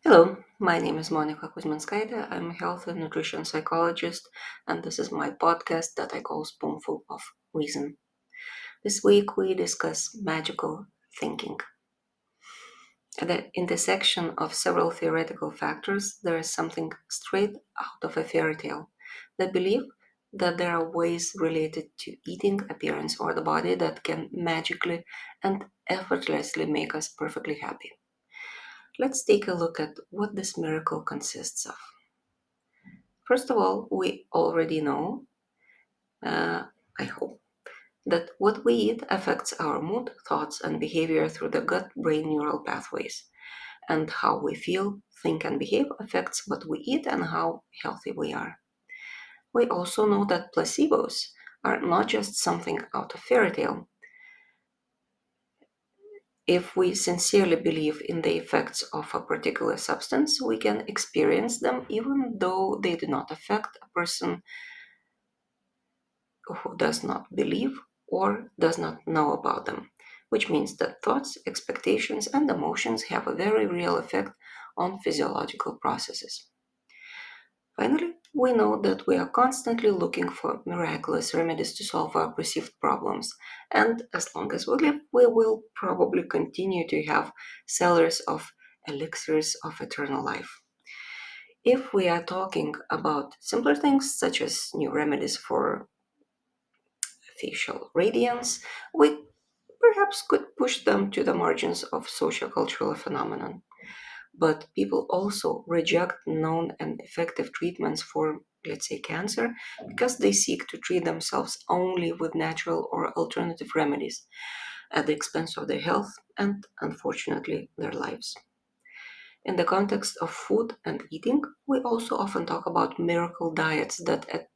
Hello, my name is Monica Kuzminskaita. I'm a health and nutrition psychologist, and this is my podcast that I call Spoonful of Reason. This week we discuss magical thinking. At the intersection of several theoretical factors, there is something straight out of a fairy tale. The belief that there are ways related to eating, appearance, or the body that can magically and effortlessly make us perfectly happy. Let's take a look at what this miracle consists of. First of all, we already know, uh, I hope, that what we eat affects our mood, thoughts, and behavior through the gut brain neural pathways. And how we feel, think, and behave affects what we eat and how healthy we are. We also know that placebos are not just something out of fairy tale. If we sincerely believe in the effects of a particular substance, we can experience them even though they do not affect a person who does not believe or does not know about them, which means that thoughts, expectations, and emotions have a very real effect on physiological processes. Finally, we know that we are constantly looking for miraculous remedies to solve our perceived problems, and as long as we live, we will probably continue to have sellers of elixirs of eternal life. If we are talking about simpler things such as new remedies for facial radiance, we perhaps could push them to the margins of sociocultural phenomenon. But people also reject known and effective treatments for, let's say, cancer because they seek to treat themselves only with natural or alternative remedies at the expense of their health and, unfortunately, their lives. In the context of food and eating, we also often talk about miracle diets that, at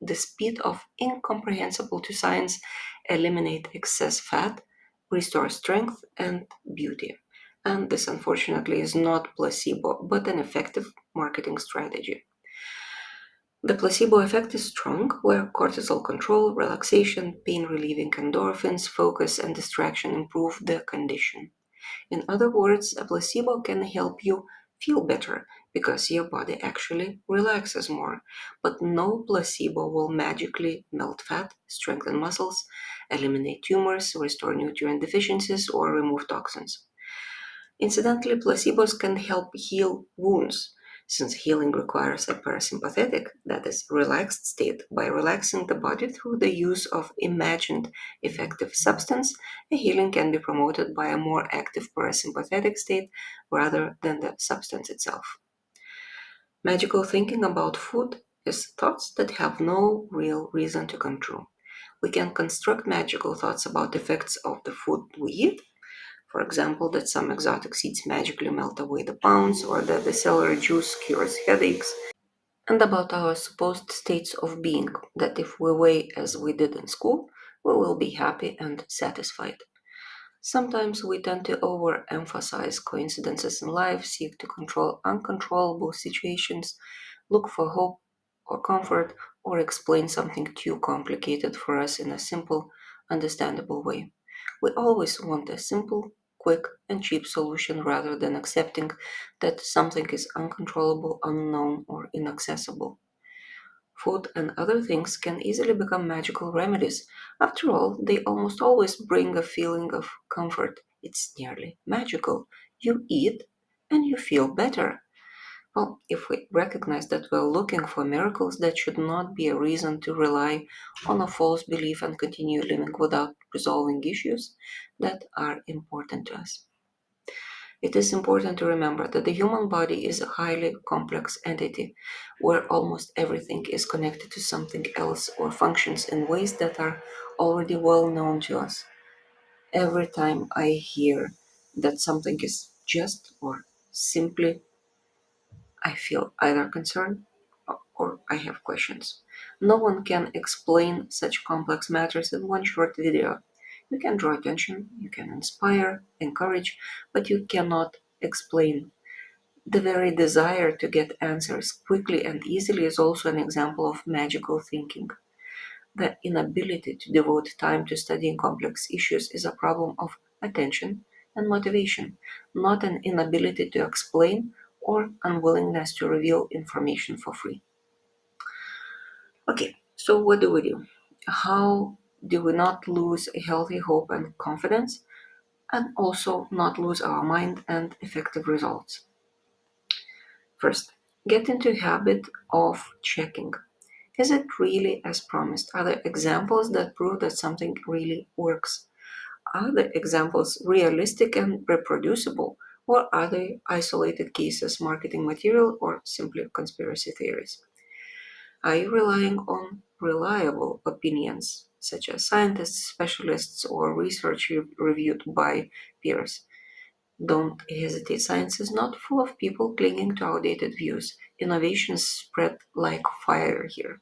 the speed of incomprehensible to science, eliminate excess fat, restore strength and beauty. And this, unfortunately, is not placebo, but an effective marketing strategy. The placebo effect is strong, where cortisol control, relaxation, pain relieving endorphins, focus, and distraction improve the condition. In other words, a placebo can help you feel better because your body actually relaxes more. But no placebo will magically melt fat, strengthen muscles, eliminate tumors, restore nutrient deficiencies, or remove toxins. Incidentally, placebos can help heal wounds, since healing requires a parasympathetic, that is, relaxed state. By relaxing the body through the use of imagined effective substance, a healing can be promoted by a more active parasympathetic state rather than the substance itself. Magical thinking about food is thoughts that have no real reason to come true. We can construct magical thoughts about the effects of the food we eat, for example, that some exotic seeds magically melt away the pounds, or that the celery juice cures headaches, and about our supposed states of being, that if we weigh as we did in school, we will be happy and satisfied. Sometimes we tend to overemphasize coincidences in life, seek to control uncontrollable situations, look for hope or comfort, or explain something too complicated for us in a simple, understandable way. We always want a simple, quick, and cheap solution rather than accepting that something is uncontrollable, unknown, or inaccessible. Food and other things can easily become magical remedies. After all, they almost always bring a feeling of comfort. It's nearly magical. You eat and you feel better. Well, if we recognize that we're looking for miracles, that should not be a reason to rely on a false belief and continue living without resolving issues that are important to us. It is important to remember that the human body is a highly complex entity where almost everything is connected to something else or functions in ways that are already well known to us. Every time I hear that something is just or simply, I feel either concerned or I have questions. No one can explain such complex matters in one short video. You can draw attention, you can inspire, encourage, but you cannot explain. The very desire to get answers quickly and easily is also an example of magical thinking. The inability to devote time to studying complex issues is a problem of attention and motivation, not an inability to explain or unwillingness to reveal information for free. Okay, so what do we do? How do we not lose a healthy hope and confidence and also not lose our mind and effective results? First, get into a habit of checking. Is it really as promised? Are there examples that prove that something really works? Are the examples realistic and reproducible? Or are they isolated cases, marketing material, or simply conspiracy theories? Are you relying on reliable opinions, such as scientists, specialists, or research reviewed by peers? Don't hesitate. Science is not full of people clinging to outdated views. Innovations spread like fire here.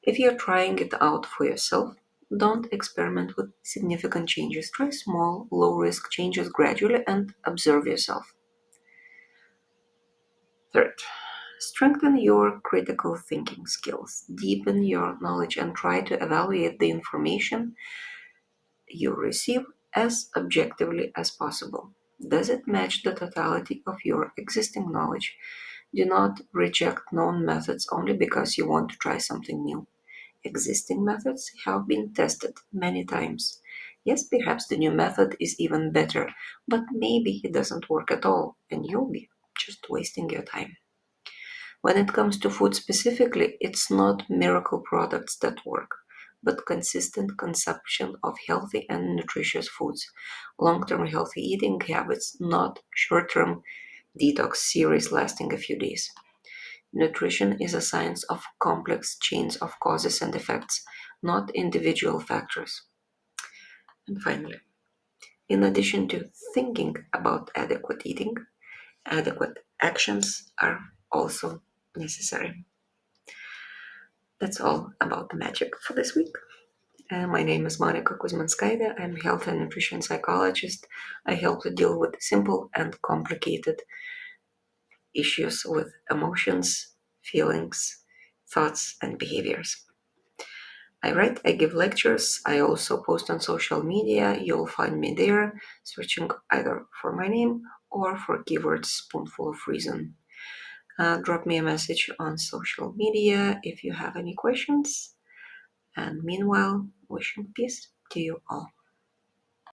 If you're trying it out for yourself, don't experiment with significant changes. Try small, low risk changes gradually and observe yourself. Third, strengthen your critical thinking skills. Deepen your knowledge and try to evaluate the information you receive as objectively as possible. Does it match the totality of your existing knowledge? Do not reject known methods only because you want to try something new. Existing methods have been tested many times. Yes, perhaps the new method is even better, but maybe it doesn't work at all, and you'll be just wasting your time. When it comes to food specifically, it's not miracle products that work, but consistent consumption of healthy and nutritious foods, long term healthy eating habits, not short term detox series lasting a few days. Nutrition is a science of complex chains of causes and effects, not individual factors. And finally, in addition to thinking about adequate eating, adequate actions are also necessary. That's all about the magic for this week. My name is Monica Kuzmanskaita. I'm a health and nutrition psychologist. I help to deal with simple and complicated issues with emotions, feelings, thoughts, and behaviors. I write, I give lectures. I also post on social media. You'll find me there, searching either for my name or for keywords Spoonful of Reason. Drop me a message on social media if you have any questions. And meanwhile, wishing peace to you all.